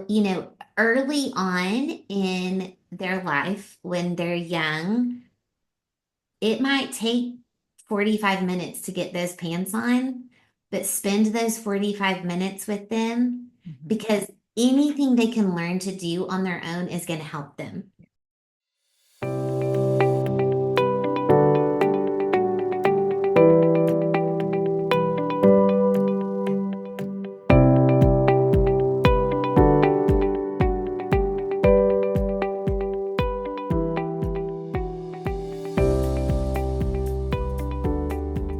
So, early on in their life, when they're young, it might take 45 minutes to get those pants on, but spend those 45 minutes with them Mhm. because anything they can learn to do on their own is going to help them.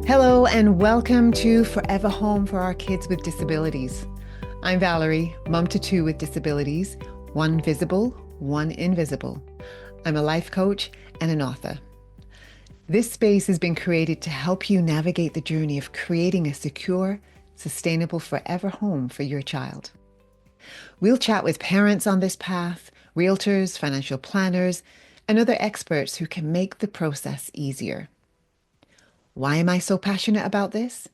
Hello, and welcome to Forever Home for Our Kids with Disabilities. I'm Valerie, mum to two with disabilities, one visible, one invisible. I'm a life coach and an author. This space has been created to help you navigate the journey of creating a secure, sustainable forever home for your child. We'll chat with parents on this path, realtors, financial planners, and other experts who can make the process easier. Why am I so passionate about this?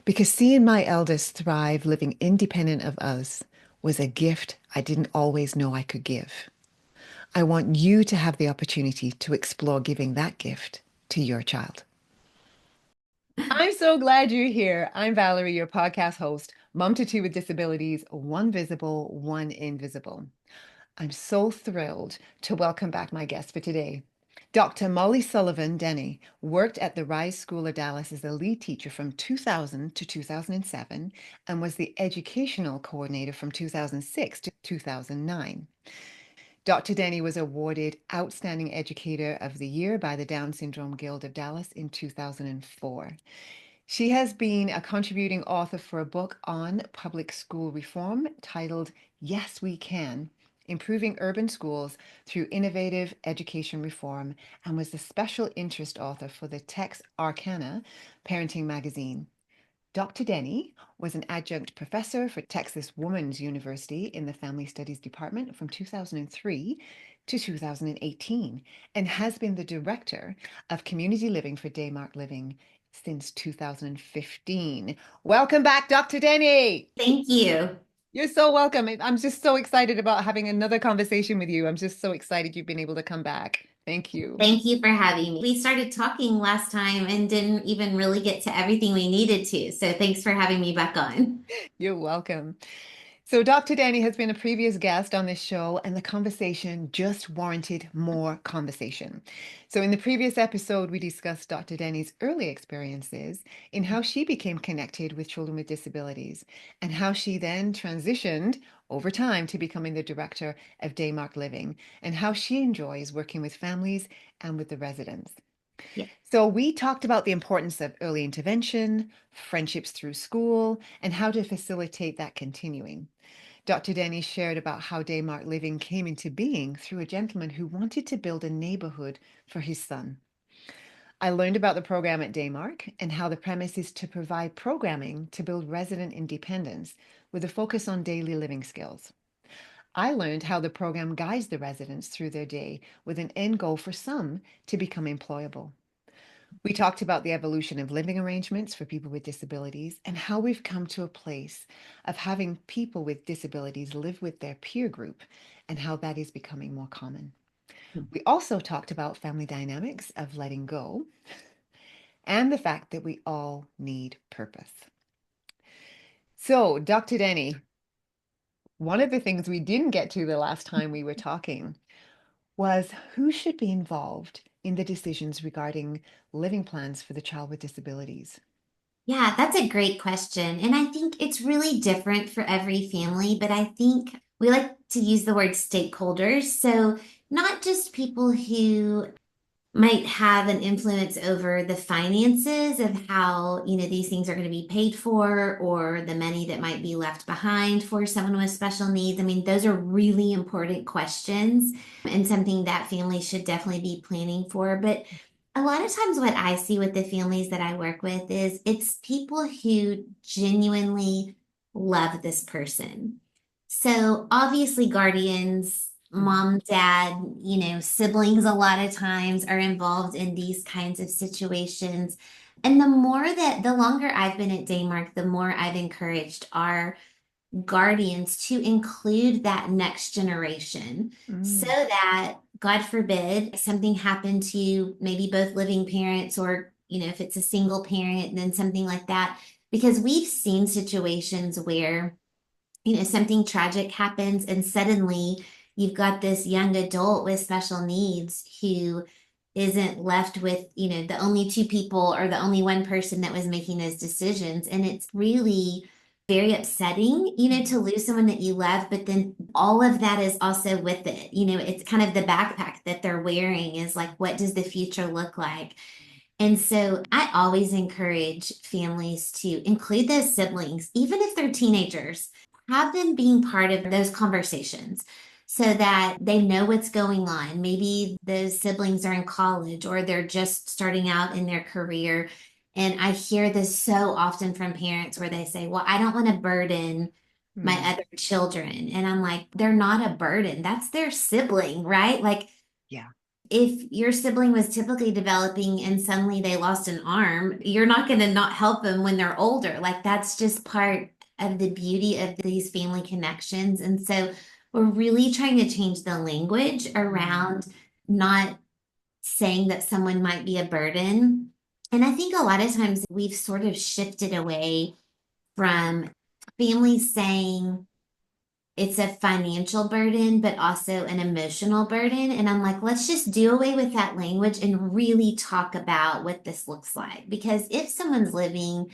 Because seeing my eldest thrive living independent of us was a gift I didn't always know I could give. I want you to have the opportunity to explore giving that gift to your child. I'm so glad you're here. I'm Valerie, your podcast host, mom to two with disabilities, one visible, one invisible. I'm so thrilled to welcome back my guest for today. Dr. Molly Sullivan Denny worked at the Rise School of Dallas as a lead teacher from 2000 to 2007 and was the educational coordinator from 2006 to 2009. Dr. Denny was awarded Outstanding Educator of the Year by the Down Syndrome Guild of Dallas in 2004. She has been a contributing author for a book on public school reform titled Yes, We Can: Improving Urban Schools Through Innovative Education Reform, and was the special interest author for the Tex Arcana Parenting Magazine. Dr. Denny was an adjunct professor for Texas Woman's University in the Family Studies Department from 2003 to 2018 and has been the director of community living for Daymark Living since 2015. Welcome back, Dr. Denny. Thank you. You're so welcome. I'm just so excited about having another conversation with you. I'm just so excited you've been able to come back. Thank you. Thank you for having me. We started talking last time and didn't even really get to everything we needed to. So thanks for having me back on. You're welcome. So, Dr. Danny has been a previous guest on this show, and the conversation just warranted more conversation. So, in the previous episode, we discussed Dr. Denny's early experiences in how she became connected with children with disabilities and how she then transitioned over time to becoming the director of Daymark Living and how she enjoys working with families and with the residents. Yeah. So, we talked about the importance of early intervention, friendships through school, and how to facilitate that continuing. Dr. Denny shared about how Daymark Living came into being through a gentleman who wanted to build a neighborhood for his son. I learned about the program at Daymark and how the premise is to provide programming to build resident independence with a focus on daily living skills. I learned how the program guides the residents through their day with an end goal for some to become employable. We talked about the evolution of living arrangements for people with disabilities and how we've come to a place of having people with disabilities live with their peer group and how that is becoming more common. We also talked about family dynamics of letting go and the fact that we all need purpose. So, Dr. Denny, one of the things we didn't get to the last time we were talking was who should be involved in the decisions regarding living plans for the child with disabilities. Yeah, that's a great question. And I think it's really different for every family, but I think we like to use the word stakeholders. So, not just people who might have an influence over the finances of how, these things are going to be paid for or the money that might be left behind for someone with special needs. I mean, those are really important questions and something that families should definitely be planning for. But a lot of times what I see with the families that I work with is it's people who genuinely love this person. So obviously guardians, Mhm. mom, dad, siblings a lot of times are involved in these kinds of situations. And the longer I've been at Daymark, the more I've encouraged our guardians to include that next generation so Mm, that, God forbid, something happened to maybe both living parents or, if it's a single parent, then something like that. Because we've seen situations where something tragic happens and suddenly you've got this young adult with special needs who isn't left with, the only two people or the only one person that was making those decisions. And it's really very upsetting, to lose someone that you love, but then all of that is also with it. It's kind of the backpack that they're wearing is like, what does the future look like? And so I always encourage families to include those siblings, even if they're teenagers, have them being part of those conversations so that they know what's going on. Maybe those siblings are in college or they're just starting out in their career. And I hear this so often from parents where they say, well, I don't want to burden my mm, other children. And I'm like, they're not a burden. That's their sibling, right? Like, yeah. if your sibling was typically developing and suddenly they lost an arm, you're not going to not help them when they're older. Like that's just part of the beauty of these family connections. And so we're really trying to change the language Mm, around not saying that someone might be a burden. And I think a lot of times we've sort of shifted away from families saying, it's a financial burden, but also an emotional burden. And I'm like, let's just do away with that language and really talk about what this looks like. Because if someone's living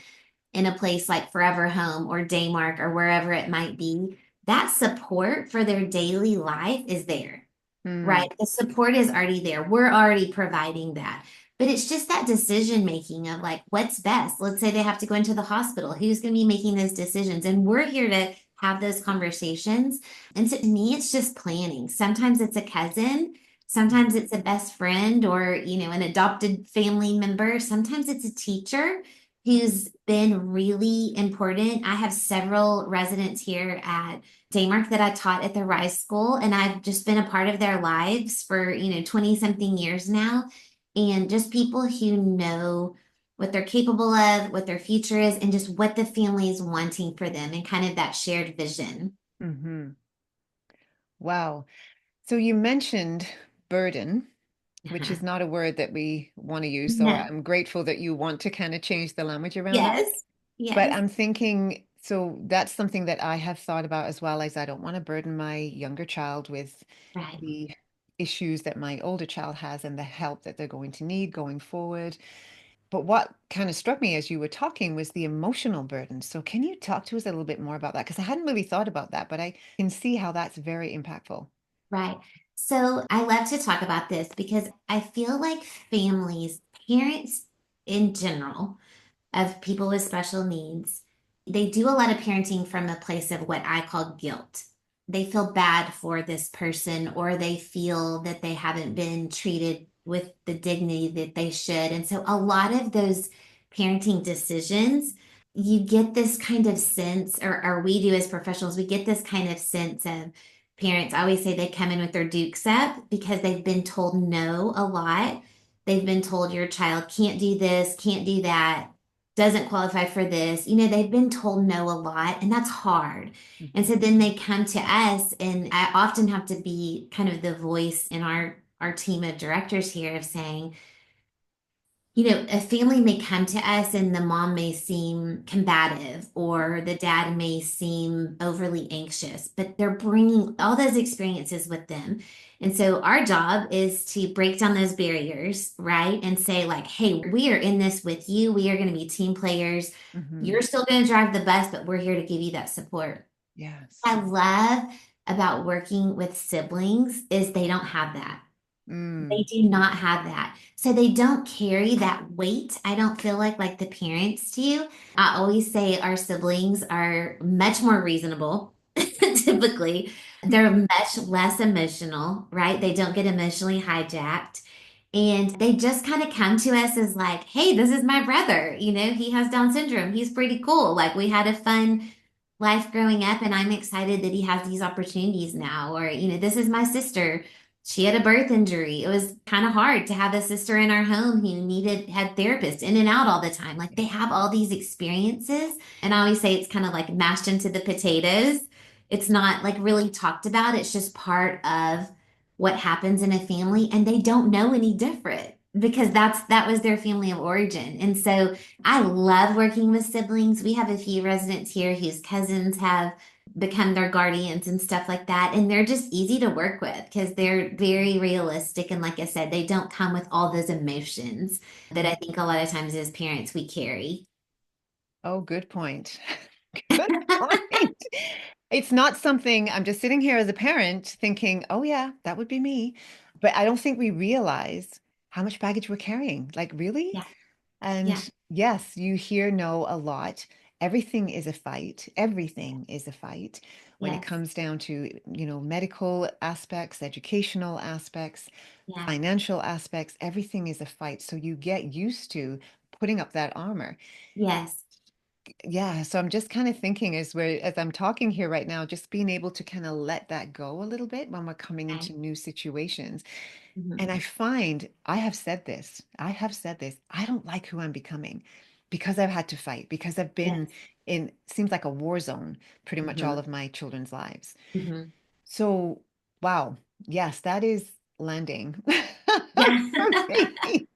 in a place like Forever Home or Daymark or wherever it might be, that support for their daily life is there, mm, right? The support is already there. We're already providing that. But it's just that decision making of like, what's best? Let's say they have to go into the hospital. Who's going to be making those decisions? And we're here to have those conversations. And so to me, it's just planning. Sometimes it's a cousin, sometimes it's a best friend or, an adopted family member. Sometimes it's a teacher who's been really important. I have several residents here at Daymark that I taught at the Rise School, and I've just been a part of their lives for, 20 something years now. And just people who know what they're capable of, what their future is, and just what the family is wanting for them and kind of that shared vision. hmm. Wow. So you mentioned burden, which is not a word that we want to use. So No. I'm grateful that you want to kind of change the language around that. Yes. But Yes. I'm thinking, so that's something that I have thought about as well, as I don't want to burden my younger child with Right. the issues that my older child has and the help that they're going to need going forward. But what kind of struck me as you were talking was the emotional burden. So can you talk to us a little bit more about that? Because I hadn't really thought about that, but I can see how that's very impactful. Right. So I love to talk about this because I feel like families, parents in general, of people with special needs, they do a lot of parenting from a place of what I call guilt. They feel bad for this person, or they feel that they haven't been treated with the dignity that they should. And so, a lot of those parenting decisions, you get this kind of sense, or we do as professionals, we get this kind of sense of parents. I always say they come in with their dukes up because they've been told no a lot. They've been told your child can't do this, can't do that, doesn't qualify for this. They've been told no a lot, and that's hard. And so Mhm. then they come to us, and I often have to be kind of the voice in our team of directors here of saying, a family may come to us and the mom may seem combative or the dad may seem overly anxious, but they're bringing all those experiences with them. And so our job is to break down those barriers, right? And say, like, hey, we are in this with you. We are going to be team players. Mhm. You're still going to drive the bus, but we're here to give you that support. Yes. I love about working with siblings is they don't have that. They Mm. do not have that. So they don't carry that weight. I don't feel like the parents do. I always say our siblings are much more reasonable, typically. They're much less emotional, right? They don't get emotionally hijacked. And they just kind of come to us as like, hey, this is my brother. He has Down syndrome. He's pretty cool. Like we had a fun life growing up, and I'm excited that he has these opportunities now. Or, this is my sister. she had a birth injury. It was kind of hard to have a sister in our home who had therapists in and out all the time. Like they have all these experiences. And I always say it's kind of like mashed into the potatoes. It's not like really talked about. It's just part of what happens in a family, and they don't know any different because that was their family of origin. And so I love working with siblings. We have a few residents here whose cousins have become their guardians and stuff like that. And they're just easy to work with because they're very realistic. And like I said, they don't come with all those emotions that I think a lot of times as parents we carry. Oh, good point. Good point. It's not something I'm just sitting here as a parent thinking, oh, yeah, that would be me. But I don't think we realize how much baggage we're carrying. Like, really? Yeah, And yeah, yes, you hear no a lot. Everything is a fight. Everything is a fight when it yes, comes down to, medical aspects, educational aspects, yeah, financial aspects. Everything is a fight. So you get used to putting up that armor. yes. Yeah, so I'm just kind of thinking as I'm talking here right now, just being able to kind of let that go a little bit when we're coming Right. into new situations. And Mhm. I find I have said this, I don't like who I'm becoming because I've had to fight, because I've been Yes. in, seems like a war zone pretty much all Hmm. of my children's lives. Hmm. So, wow, yes, that is landing Yeah. for me.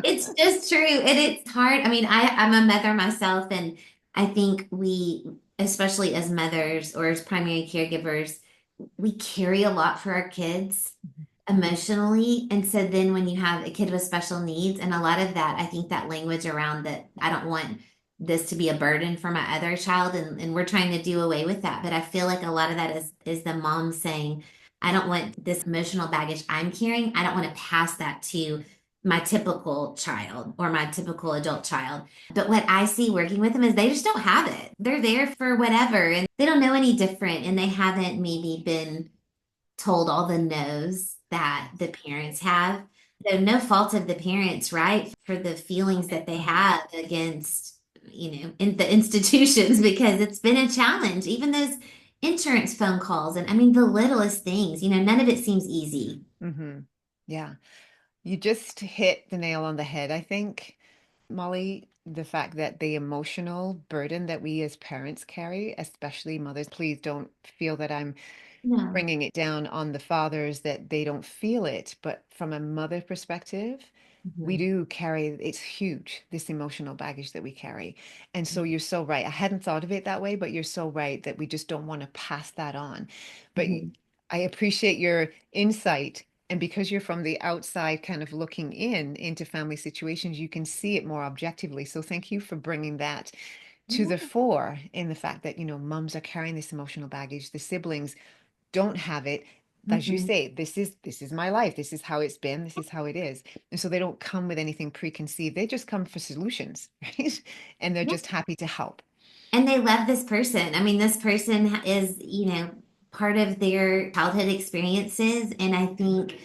It's just true. And it's hard. I mean, I'm a mother myself, and I think we, especially as mothers or as primary caregivers, we carry a lot for our kids emotionally. And so then when you have a kid with special needs, and a lot of that, I think that language around that, I don't want this to be a burden for my other child, and we're trying to do away with that. But I feel like a lot of that is the mom saying, I don't want this emotional baggage I'm carrying. I don't want to pass that to my typical child or my typical adult child. But what I see working with them is they just don't have it. They're there for whatever and they don't know any different, and they haven't maybe been told all the no's that the parents have. So no fault of the parents, right? For the feelings that they have against, in the institutions because it's been a challenge. Even those insurance phone calls and I mean the littlest things, none of it seems easy. Hmm. Yeah. You just hit the nail on the head, I think, Molly, the fact that the emotional burden that we as parents carry, especially mothers, please don't feel that I'm No. bringing it down on the fathers that they don't feel it. But from a mother perspective, we Mhm. do carry, it's huge, this emotional baggage that we carry. And so you're so right. I hadn't thought of it that way, but you're so right that we just don't want to pass that on. But Mhm. I appreciate your insight. And because you're from the outside, kind of looking in into family situations, you can see it more objectively. So thank you for bringing that to the Yeah. fore in the fact that, moms are carrying this emotional baggage. The siblings don't have it. As you Mhm. say, this is my life. This is how it's been. This is how it is. And so they don't come with anything preconceived. They just come for solutions, right? And they're Yeah. just happy to help. And they love this person. I mean, this person is, part of their childhood experiences. And I think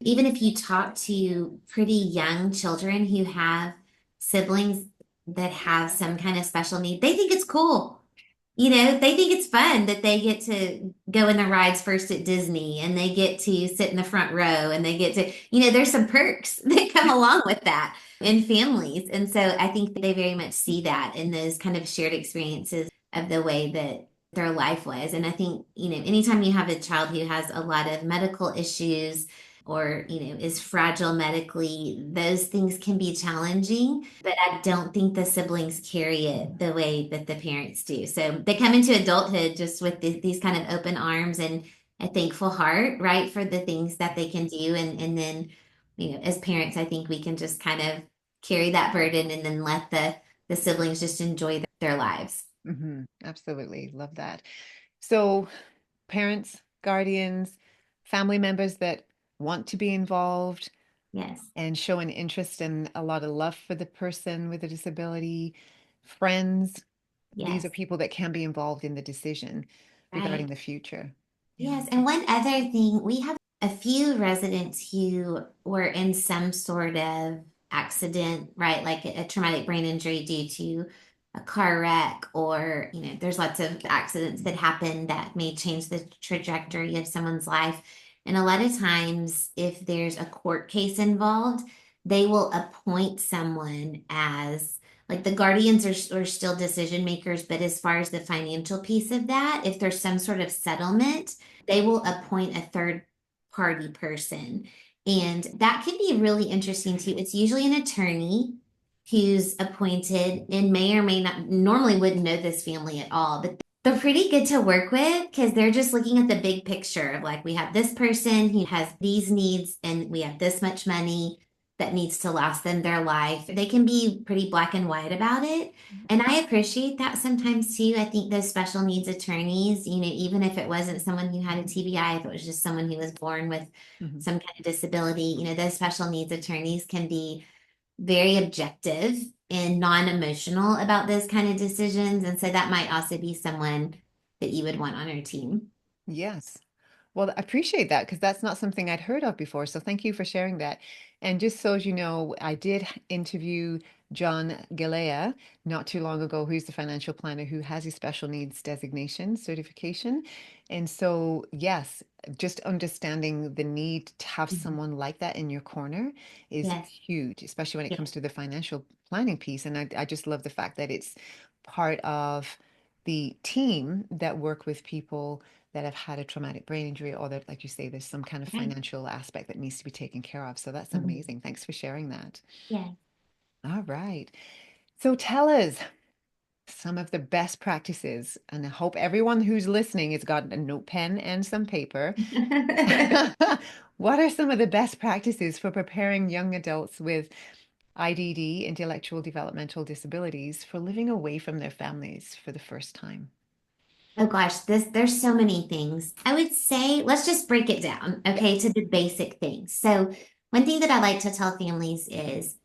even if you talk to pretty young children who have siblings that have some kind of special need, they think it's cool. They think it's fun that they get to go in the rides first at Disney and they get to sit in the front row and they get to, there's some perks that come along with that in families. And so I think they very much see that in those kind of shared experiences of the way that their life was. And I think, anytime you have a child who has a lot of medical issues or, is fragile medically, those things can be challenging, but I don't think the siblings carry it the way that the parents do. So they come into adulthood just with these kind of open arms and a thankful heart, right, for the things that they can do. And then, as parents, I think we can just kind of carry that burden and then let the siblings just enjoy their lives. Absolutely. Love that. So parents, guardians, family members that want to be involved Yes, and show an interest and a lot of love for the person with a disability, friends, these are yes, people that can be involved in the decision regarding right. the future. Yeah. Yes, and one other thing, we have a few residents who were in some sort of accident, right? Like a traumatic brain injury due to a car wreck, or, there's lots of accidents that happen that may change the trajectory of someone's life. And a lot of times, if there's a court case involved, they will appoint someone as like the guardians are still decision makers, but as far as the financial piece of that, if there's some sort of settlement, they will appoint a third party person. And that can be really interesting too. It's usually an attorney who's appointed and may or may not normally wouldn't know this family at all, but they're pretty good to work with because they're just looking at the big picture of like, we have this person who has these needs and we have this much money that needs to last them their life. They can be pretty black and white about it. And I appreciate that sometimes too. I think those special needs attorneys, even if it wasn't someone who had a TBI, if it was just someone who was born with Mhm. some kind of disability, those special needs attorneys can be very objective and non-emotional about those kind of decisions. And so that might also be someone that you would want on our team. Yes. Well, I appreciate that because that's not something I'd heard of before. So thank you for sharing that. And just so as you know, I did interview John Galea not too long ago, who's the financial planner who has a special needs designation certification. And so, yes, just understanding the need to have Mhm. someone like that in your corner is Yes. huge, especially when it Yes. comes to the financial planning piece. And I just love the fact that it's part of the team that work with people that have had a traumatic brain injury or that, like you say, there's some kind of Right. financial aspect that needs to be taken care of. So that's Mhm. amazing. Thanks for sharing that. Yes. All right. So tell us some of the best practices, and I hope everyone who's listening has got a note pen and some paper. What are some of the best practices for preparing young adults with IDD, intellectual developmental disabilities, for living away from their families for the first time? Oh gosh, there's so many things. I would say let's just break it down, Yeah. okay, to the basic things. So one thing that I like to tell families is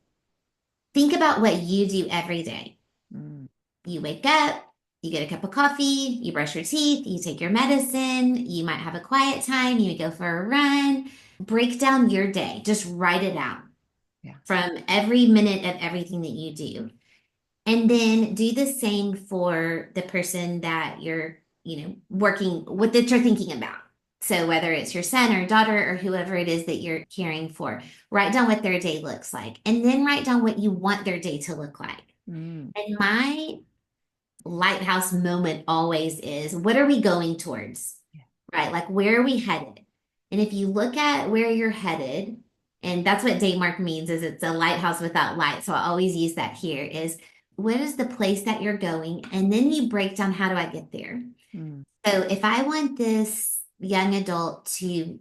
think about what you do every day. Mm, You wake up, you get a cup of coffee, you brush your teeth, you take your medicine, you might have a quiet time, you go for a run. Break down your day. Just write it out yeah. from every minute of everything that you do. And then do the same for the person that you're, working with that you're thinking about. So whether it's your son or daughter or whoever it is that you're caring for, write down what their day looks like and then write down what you want their day to look like. Mm, And my lighthouse moment always is what are we going towards? yeah. Right? Like where are we headed? And if you look at where you're headed, and that's what Daymark means is it's a lighthouse without light. So I always use that here is what is the place that you're going? And then you break down how do I get there? Mm, So if I want this young adult to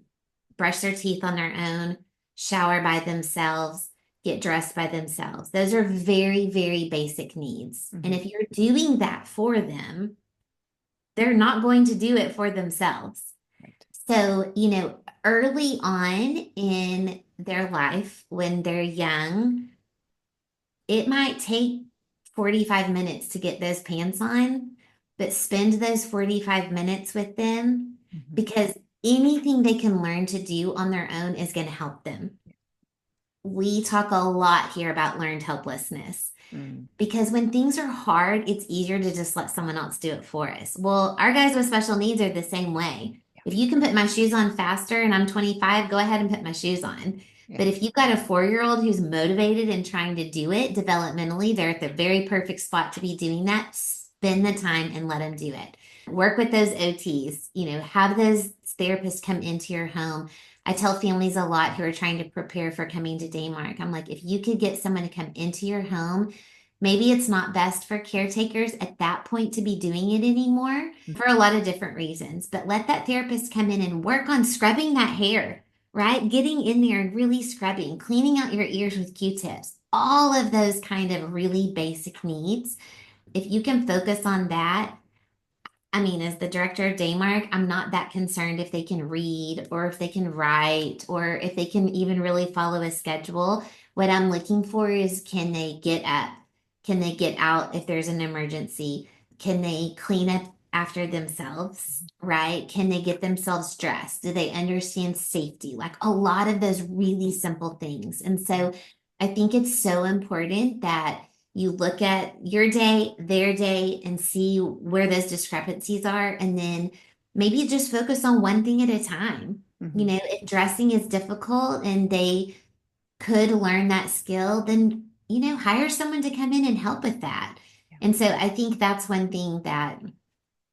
brush their teeth on their own, shower by themselves, get dressed by themselves. Those are very, very basic needs. And mhm. if you're doing that for them, they're not going to do it for themselves. Right. So, early on in their life, when they're young, it might take 45 minutes to get those pants on, but spend those 45 minutes with them Mhm. because anything they can learn to do on their own is going to help them. We talk a lot here about learned helplessness Mm, because when things are hard, it's easier to just let someone else do it for us. Well, our guys with special needs are the same way. yeah. If you can put my shoes on faster and I'm 25, go ahead and put my shoes on. Yeah. But if you've got a 4-year-old who's motivated and trying to do it developmentally, they're at the very perfect spot to be doing that. Spend the time and let them do it. Work with those OTs, have those therapists come into your home. I tell families a lot who are trying to prepare for coming to Daymark. I'm like, if you could get someone to come into your home, maybe it's not best for caretakers at that point to be doing it anymore for a lot of different reasons, but let that therapist come in and work on scrubbing that hair, right? Getting in there and really scrubbing, cleaning out your ears with Q-tips, all of those kind of really basic needs. If you can focus on that, I mean, as the director of Daymark, I'm not that concerned if they can read or if they can write or if they can even really follow a schedule. What I'm looking for is can they get up? Can they get out if there's an emergency? Can they clean up after themselves? Right? Can they get themselves dressed? Do they understand safety? Like a lot of those really simple things. And so I think it's so important that you look at your day, their day, and see where those discrepancies are, and then maybe just focus on one thing at a time. Hmm. If dressing is difficult and they could learn that skill, then, hire someone to come in and help with that. Yeah. And so I think that's one thing that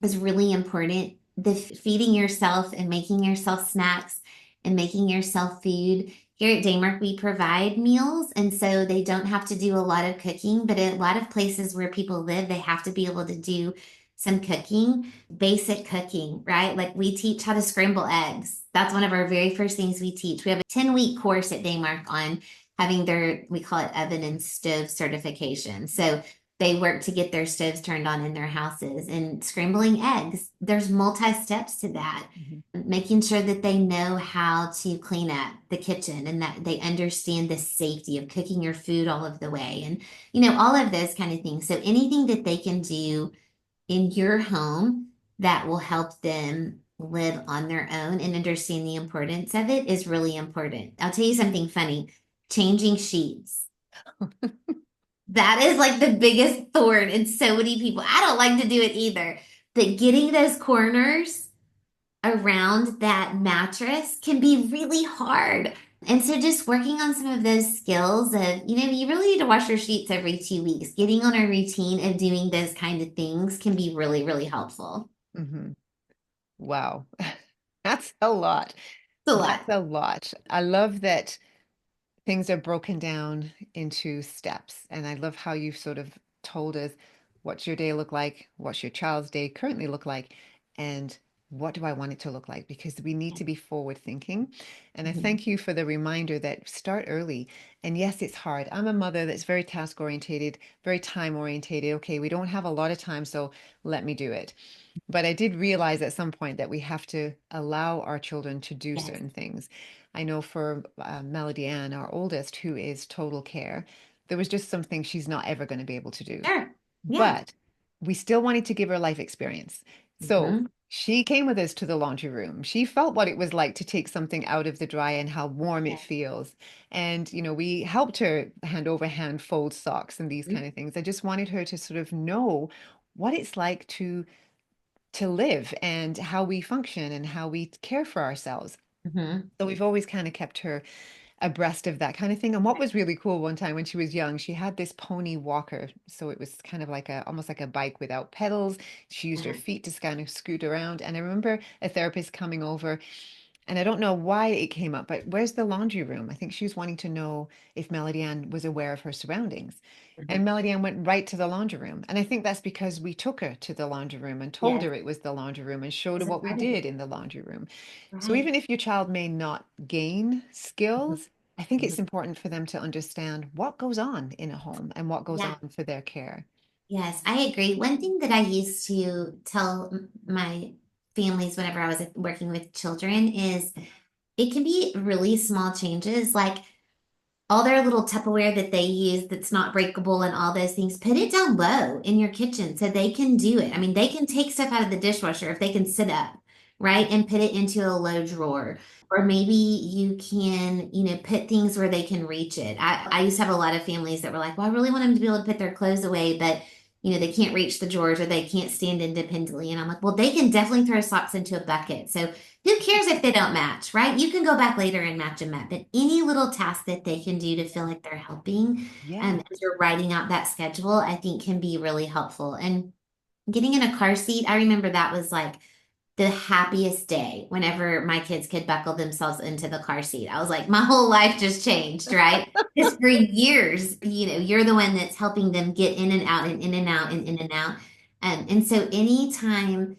is really important. The feeding yourself and making yourself snacks and making yourself food. Here at Daymark, we provide meals, and so they don't have to do a lot of cooking, but a lot of places where people live, they have to be able to do some cooking, basic cooking, right? Like we teach how to scramble eggs. That's one of our very first things we teach. We have a 10-week course at Daymark on having we call it oven and stove certification. So they work to get their stoves turned on in their houses and scrambling eggs. There's multi steps to that. Hmm. Making sure that they know how to clean up the kitchen and that they understand the safety of cooking your food all of the way and, all of those kind of things. So anything that they can do in your home that will help them live on their own and understand the importance of it is really important. I'll tell you something funny. Changing sheets. That is like the biggest thorn in so many people. I don't like to do it either. But getting those corners around that mattress can be really hard. And so just working on some of those skills of, you really need to wash your sheets every 2 weeks. Getting on a routine of doing those kind of things can be really, really helpful. Hmm. Wow. That's a lot. It's a That's lot. a lot. I love that things are broken down into steps. And I love how you've sort of told us what's your day look like, what's your child's day currently look like, and what do I want it to look like? Because we need to be forward thinking. And I Mhm. thank you for the reminder that start early. And yes, it's hard. I'm a mother that's very task orientated, very time orientated. Okay, we don't have a lot of time, so let me do it. But I did realize at some point that we have to allow our children to do Yes. certain things. I know for Melody Ann, our oldest, who is total care, there was just some things she's not ever going to be able to do. Sure. Yeah. But we still wanted to give her life experience. So Hmm. she came with us to the laundry room. She felt what it was like to take something out of the dryer and how warm it Yes. feels. And, we helped her hand over hand fold socks and these kind of things. I just wanted her to sort of know what it's like to live and how we function and how we care for ourselves. Hmm. So we've always kind of kept her abreast of that kind of thing. And what was really cool one time when she was young, she had this pony walker. So it was kind of like almost like a bike without pedals. She used her feet to kind of scoot around. And I remember a therapist coming over and I don't know why it came up, but where's the laundry room? I think she was wanting to know if Melody Ann was aware of her surroundings. And Melody Ann went right to the laundry room. And I think that's because we took her to the laundry room and told Yes. her it was the laundry room and showed her It's a what we part of it. did in the laundry room. So Right. even if your child may not gain Mhm. skills, I think Mhm. it's important for them to understand what goes on in a home and what goes Yeah. on for their care. Yes, I agree. One thing that I used to tell my families whenever I was working with children is it can be really small changes, like all their little Tupperware that they use that's not breakable and all those things, put it down low in your kitchen so they can do it. I mean, they can take stuff out of the dishwasher if they can sit up, right, and put it into a low drawer. Or maybe you can, put things where they can reach it. I used to have a lot of families that were like, well, I really want them to be able to put their clothes away, but they can't reach the drawers or they can't stand independently. And I'm like, well, they can definitely throw socks into a bucket. So who cares if they don't match, right? You can go back later and match them up, but any little task that they can do to feel like they're helping, Yeah. as you're writing out that schedule, I think can be really helpful. And getting in a car seat, I remember that was like the happiest day whenever my kids could buckle themselves into the car seat. I was like, my whole life just changed, right? Because for years, you're the one that's helping them get in and out and in and out and in and out. And so anytime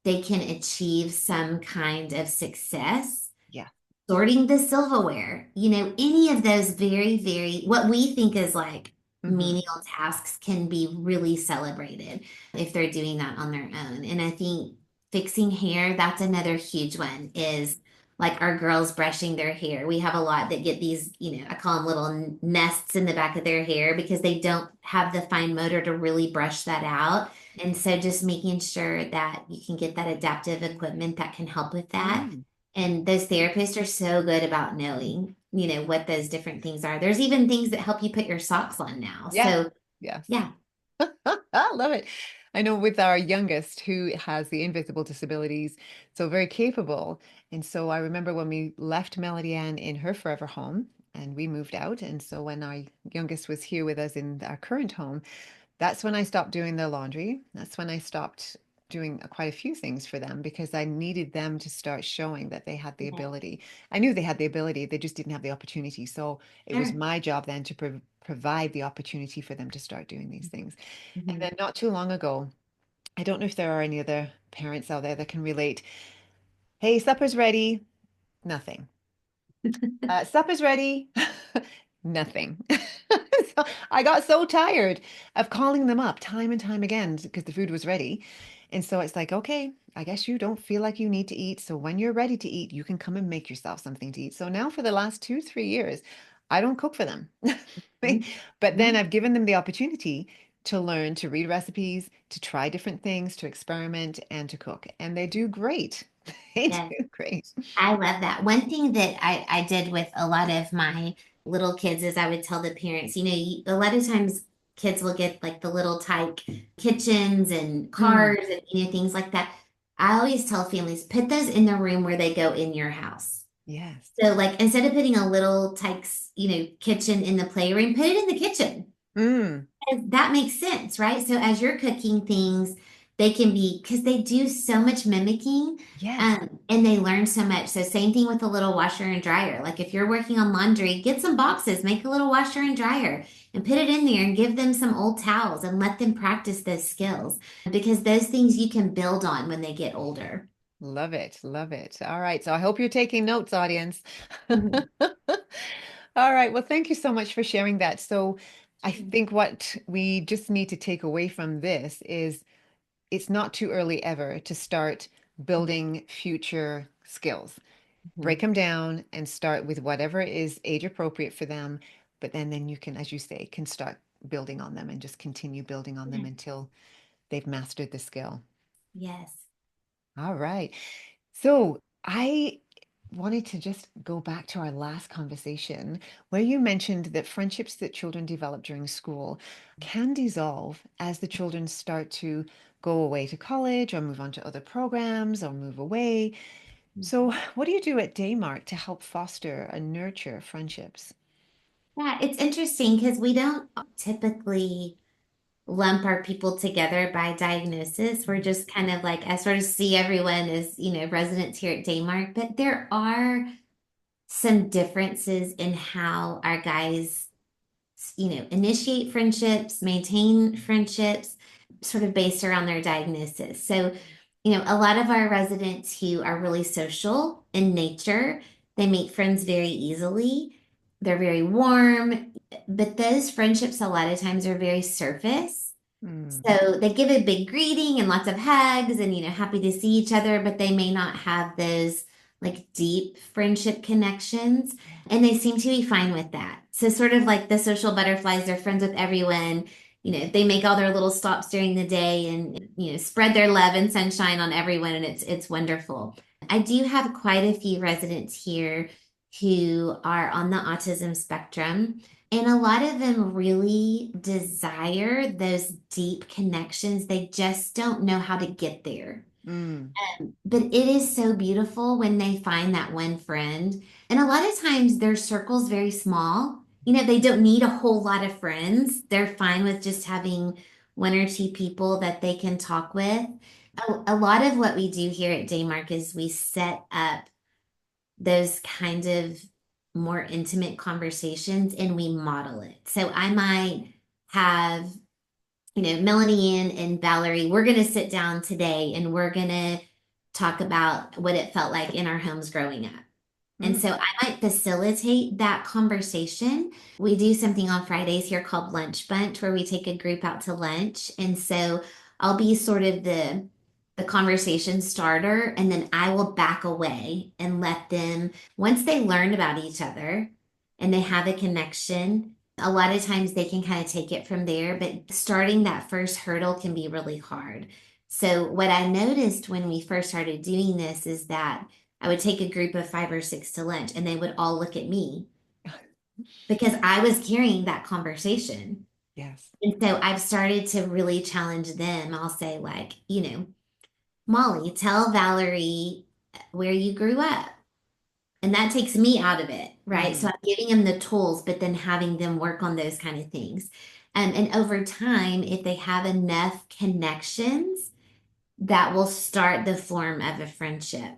they can achieve some kind of success, Yeah. sorting the silverware, any of those very, very, what we think is like Hmm. menial tasks can be really celebrated if they're doing that on their own. And I think fixing hair, that's another huge one, is like our girls brushing their hair. We have a lot that get these, I call them little nests in the back of their hair because they don't have the fine motor to really brush that out. And so just making sure that you can get that adaptive equipment that can help with that. Mm. And those therapists are so good about knowing, what those different things are. There's even things that help you put your socks on now. Yes. So Yes. yeah. I love it. I know with our youngest who has the invisible disabilities, so very capable. And so I remember when we left Melody Ann in her forever home and we moved out. And so when our youngest was here with us in our current home, that's when I stopped doing their laundry. That's when I stopped doing quite a few things for them because I needed them to start showing that they had the Yeah. ability. I knew they had the ability, they just didn't have the opportunity. So it was Sure. my job then to provide the opportunity for them to start doing these things. And Mhm. then not too long ago, I don't know if there are any other parents out there that can relate. Hey, supper's ready. Nothing. Supper's ready. Nothing. So I got so tired of calling them up time and time again because the food was ready. And so it's like, okay, I guess you don't feel like you need to eat. So when you're ready to eat, you can come and make yourself something to eat. So now for the last 2, 3 years, I don't cook for them. But then Mhm. I've given them the opportunity to learn to read recipes, to try different things, to experiment, and to cook. And they do great. They Yeah. do great. I love that. One thing that I did with a lot of my little kids is I would tell the parents, a lot of times kids will get like the little tyke kitchens and Mm, cars and things like that. I always tell families, put those in the room where they go in your house. yes. So like instead of putting a little tykes, kitchen in the playroom, put it in the kitchen. Mm, And that makes sense, right? So as you're cooking things, they can be because they do so much mimicking, yes. and they learn so much. So same thing with a little washer and dryer. Like if you're working on laundry, get some boxes, make a little washer and dryer, and put it in there and give them some old towels and let them practice those skills because those things you can build on when they get older. Love it. Love it. All right. So I hope you're taking notes, audience. Mhm. All right. Well, thank you so much for sharing that. So I Sure. think what we just need to take away from this is it's not too early ever to start building future skills. Break Mhm. them down and start with whatever is age appropriate for them. But then you can, as you say, can start building on them and just continue building on them Yeah. until they've mastered the skill. Yes. All right. So I wanted to just go back to our last conversation where you mentioned that friendships that children develop during school can dissolve as the children start to go away to college or move on to other programs or move away. So, what do you do at Daymark to help foster and nurture friendships? Yeah, it's interesting because we don't typically lump our people together by diagnosis. We're Mhm. just kind of like, I sort of see everyone as, residents here at Daymark, but there are some differences in how our guys, initiate friendships, maintain friendships, sort of based around their diagnosis. So, a lot of our residents who are really social in nature, they make friends very easily. They're very warm, but those friendships a lot of times are very surface. Mm, So they give a big greeting and lots of hugs and, happy to see each other, but they may not have those like deep friendship connections. And they seem to be fine with that. So sort of like the social butterflies, they're friends with everyone. They make all their little stops during the day and, spread their love and sunshine on everyone. And it's wonderful. I do have quite a few residents here who are on the autism spectrum. And a lot of them really desire those deep connections. They just don't know how to get there. mm, But it is so beautiful when they find that one friend. And a lot of times their circle's very small. They don't need a whole lot of friends. They're fine with just having one or two people that they can talk with. A lot of what we do here at Daymark is we set up those kind of more intimate conversations and we model it. So I might have, Melanie and Valerie, we're going to sit down today and we're going to talk about what it felt like in our homes growing up. And mm. so I might facilitate that conversation. We do something on Fridays here called Lunch Bunch, where we take a group out to lunch. And so I'll be sort of the conversation starter, and then I will back away and let them, once they learn about each other and they have a connection, a lot of times they can kind of take it from there. But starting that first hurdle can be really hard. So what I noticed when we first started doing this is that I would take a group of 5 or 6 to lunch and they would all look at me because I was carrying that conversation. Yes. And so I've started to really challenge them. I'll say, like, Molly, tell Valerie where you grew up. And that takes me out of it, right? So Mm-hmm. I'm giving them the tools, but then having them work on those kind of things. And over time, if they have enough connections, that will start the form of a friendship.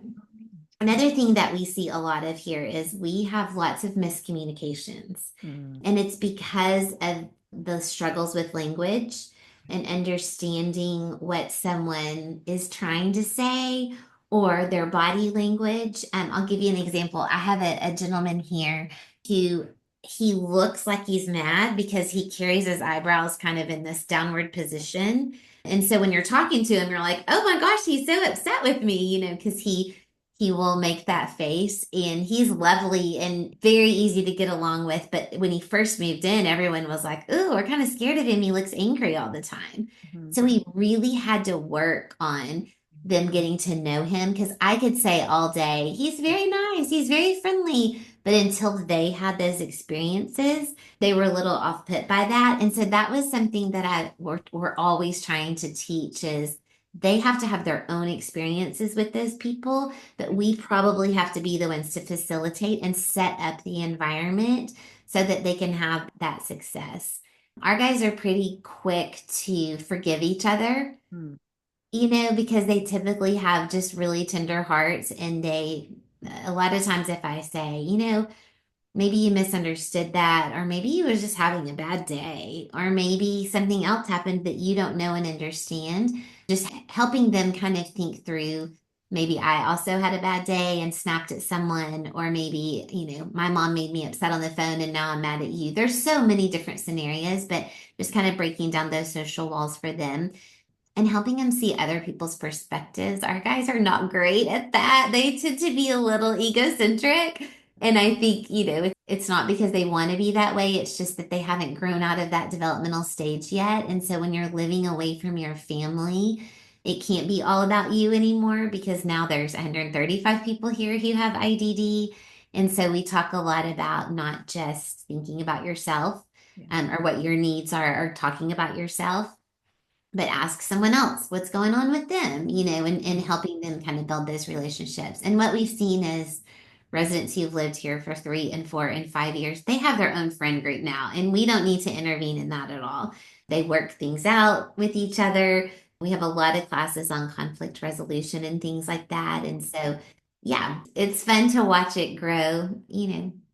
Another thing that we see a lot of here is we have lots of miscommunications. Mm. And it's because of the struggles with language and understanding what someone is trying to say or their body language. I'll give you an example. I have a gentleman here who he looks like he's mad because he carries his eyebrows kind of in this downward position. And so when you're talking to him, you're like, oh my gosh, he's so upset with me, because he will make that face and he's lovely and very easy to get along with. But when he first moved in, everyone was like, "Ooh, we're kind of scared of him. He looks angry all the time." Mm-hmm. So we really had to work on them getting to know him because I could say all day, he's very nice, he's very friendly. But until they had those experiences, they were a little off put by that. And so that was something that we're always trying to teach is they have to have their own experiences with those people, but we probably have to be the ones to facilitate and set up the environment so that they can have that success. Our guys are pretty quick to forgive each other, Mm. because they typically have just really tender hearts. And a lot of times, if I say, maybe you misunderstood that, or maybe you was just having a bad day, or maybe something else happened that you don't know and understand. Just helping them kind of think through, maybe I also had a bad day and snapped at someone, or maybe, my mom made me upset on the phone and now I'm mad at you. There's so many different scenarios, but just kind of breaking down those social walls for them and helping them see other people's perspectives. Our guys are not great at that. They tend to be a little egocentric. And I think, it's not because they want to be that way. It's just that they haven't grown out of that developmental stage yet. And so when you're living away from your family, it can't be all about you anymore because now there's 135 people here who have IDD. And so we talk a lot about not just thinking about yourself, Yeah. or what your needs are, or talking about yourself, but ask someone else what's going on with them, and Mm. helping them kind of build those relationships. And what we've seen is residents who've lived here for 3 and 4 and 5 years, they have their own friend group now, and we don't need to intervene in that at all. They work things out with each other. We have a lot of classes on conflict resolution and things like that. And so, yeah, it's fun to watch it grow,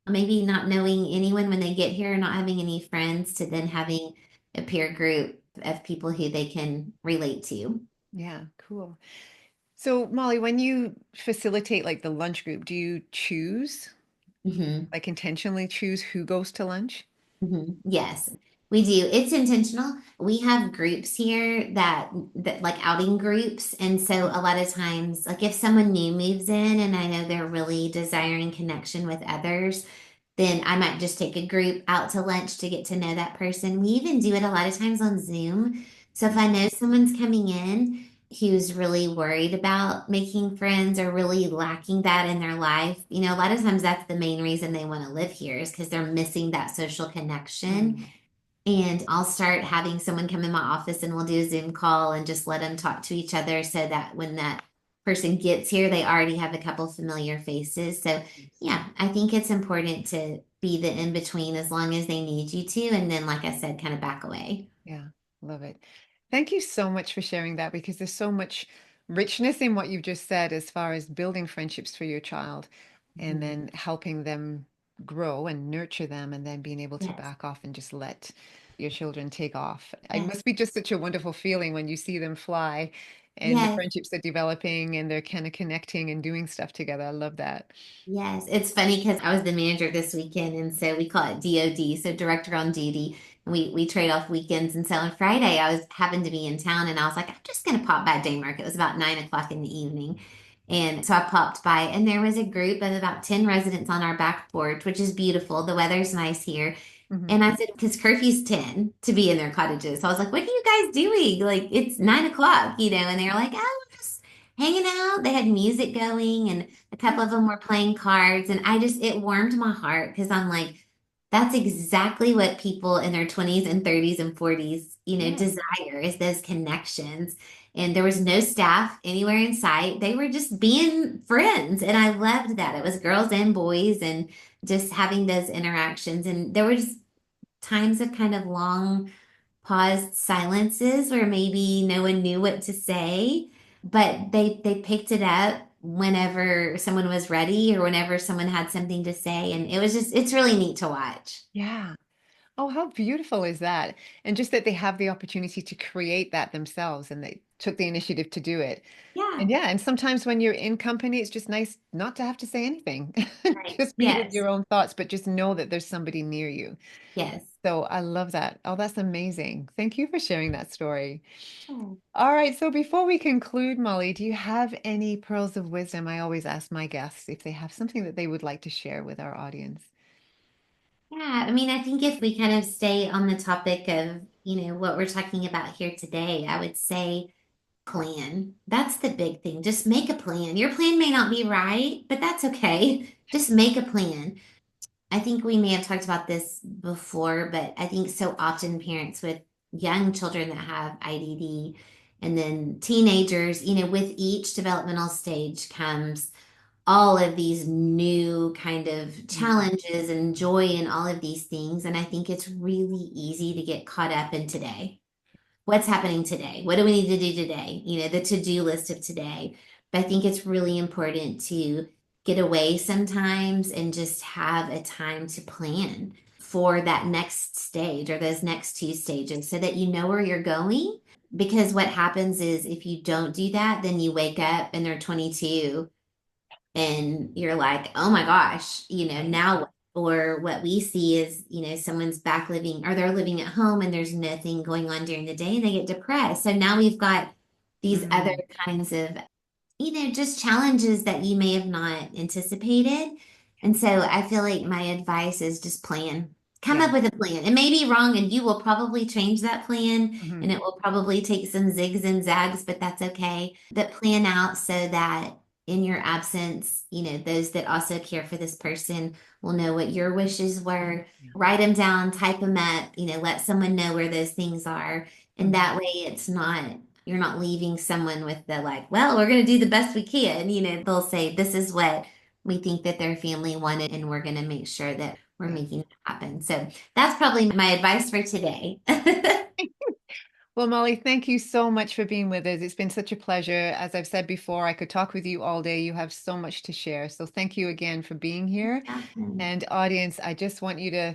maybe not knowing anyone when they get here, not having any friends, to then having a peer group of people who they can relate to. Yeah, cool. So, Molly, when you facilitate like the lunch group, do you choose, Hmm. like intentionally choose who goes to lunch? Yes, we do. It's intentional. We have groups here that like outing groups, and so a lot of times, like if someone new moves in and I know they're really desiring connection with others, then I might just take a group out to lunch to get to know that person. We even do it a lot of times on Zoom. So if I know someone's coming in who's really worried about making friends or really lacking that in their life, a lot of times that's the main reason they want to live here is because they're missing that social connection. Mm. And I'll start having someone come in my office and we'll do a Zoom call and just let them talk to each other so that when that person gets here, they already have a couple familiar faces. So, yeah, I think it's important to be the in between as long as they need you to. And then, like I said, kind of back away. Yeah, love it. Thank you so much for sharing that because there's so much richness in what you've just said as far as building friendships for your child and Mhm. then helping them grow and nurture them and then being able to Yes, back off and just let your children take off. It yes, must be just such a wonderful feeling when you see them fly and the yes. friendships are developing and they're kind of connecting and doing stuff together. I love that. Yes, it's funny because I was the manager this weekend, and so we call it DOD, so director on duty. And we trade off weekends, and so on Friday I was happened to be in town, and I was like, I'm just gonna pop by Daymark. It was about 9 o'clock in the evening, and so I popped by, and there was a group of about 10 residents on our back porch, which is beautiful. The weather's nice here, Hmm. and I said, because curfew's 10 to be in their cottages. So I was like, what are you guys doing? Like, it's 9 o'clock, and they were like, oh, we're just hanging out. They had music going, and a couple of them were playing cards. And it warmed my heart because I'm like, That's exactly what people in their 20s and 30s and 40s, Yeah. desire is those connections. And there was no staff anywhere in sight. They were just being friends. And I loved that. It was girls and boys and just having those interactions. And there was times of kind of long paused silences where maybe no one knew what to say, but they picked it up whenever someone was ready or whenever someone had something to say. And it's really neat to watch. Yeah. Oh, how beautiful is that? And just that they have the opportunity to create that themselves and they took the initiative to do it. Yeah. And yeah, and sometimes when you're in company, it's just nice not to have to say anything. Right. Just be with Yes. your own thoughts, but just know that there's somebody near you. Yes. So I love that. Oh, that's amazing. Thank you for sharing that story. Sure. All right, so before we conclude, Molly, do you have any pearls of wisdom? I always ask my guests if they have something that they would like to share with our audience. Yeah. I mean, I think if we kind of stay on the topic of, what we're talking about here today, I would say plan. That's the big thing. Just make a plan. Your plan may not be right, but that's okay. Just make a plan. I think we may have talked about this before, but I think so often parents with young children that have IDD and then teenagers, with each developmental stage comes all of these new kind of Mhm. challenges and joy and all of these things. And I think it's really easy to get caught up in today. What's happening today? What do we need to do today? The to-do list of today. But I think it's really important to get away sometimes and just have a time to plan for that next stage or those next two stages so that you know where you're going. Because what happens is if you don't do that, then you wake up and they're 22 and you're like, oh my gosh, Right. now what? Or what we see is, someone's back living or they're living at home and there's nothing going on during the day and they get depressed. So now we've got these other Mm, kinds of, just challenges that you may have not anticipated. And so I feel like my advice is just plan. Come yeah. up with a plan. It may be wrong and you will probably change that plan Mhm. and it will probably take some zigs and zags, but that's okay. But plan out so that in your absence, those that also care for this person will know what your wishes were. Yeah. Write them down, type them up, let someone know where those things are. And Mhm. that way you're not leaving someone with the like, well, we're going to do the best we can. They'll say, this is what we think that their family wanted, and we're going to make sure that we're Yeah. making it happen. So that's probably my advice for today. Well, Molly, thank you so much for being with us. It's been such a pleasure. As I've said before, I could talk with you all day. You have so much to share. So thank you again for being here. Awesome. And audience, I just want you to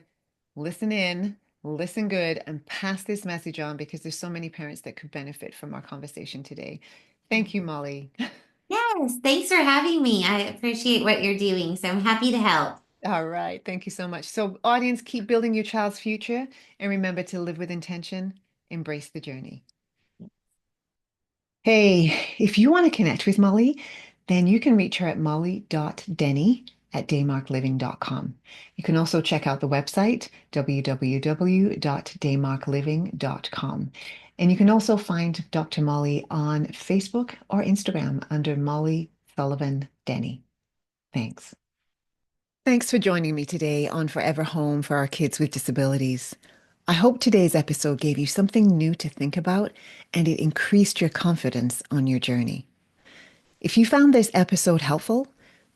listen in, listen good, and pass this message on because there's so many parents that could benefit from our conversation today. Thank you, Molly. Yes, thanks for having me. I appreciate what you're doing, so I'm happy to help. All right. Thank you so much. So, audience, keep building your child's future and remember to live with intention, embrace the journey. Hey, if you want to connect with Molly, then you can reach her at molly.denny@daymarkliving.com. You can also check out the website, www.daymarkliving.com. And you can also find Dr. Molly on Facebook or Instagram under Molly Sullivan Denny. Thanks. Thanks for joining me today on Forever Home for our kids with disabilities. I hope today's episode gave you something new to think about and it increased your confidence on your journey. If you found this episode helpful,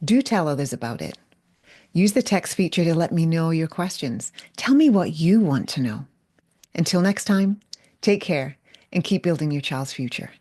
do tell others about it. Use the text feature to let me know your questions. Tell me what you want to know. Until next time, take care and keep building your child's future.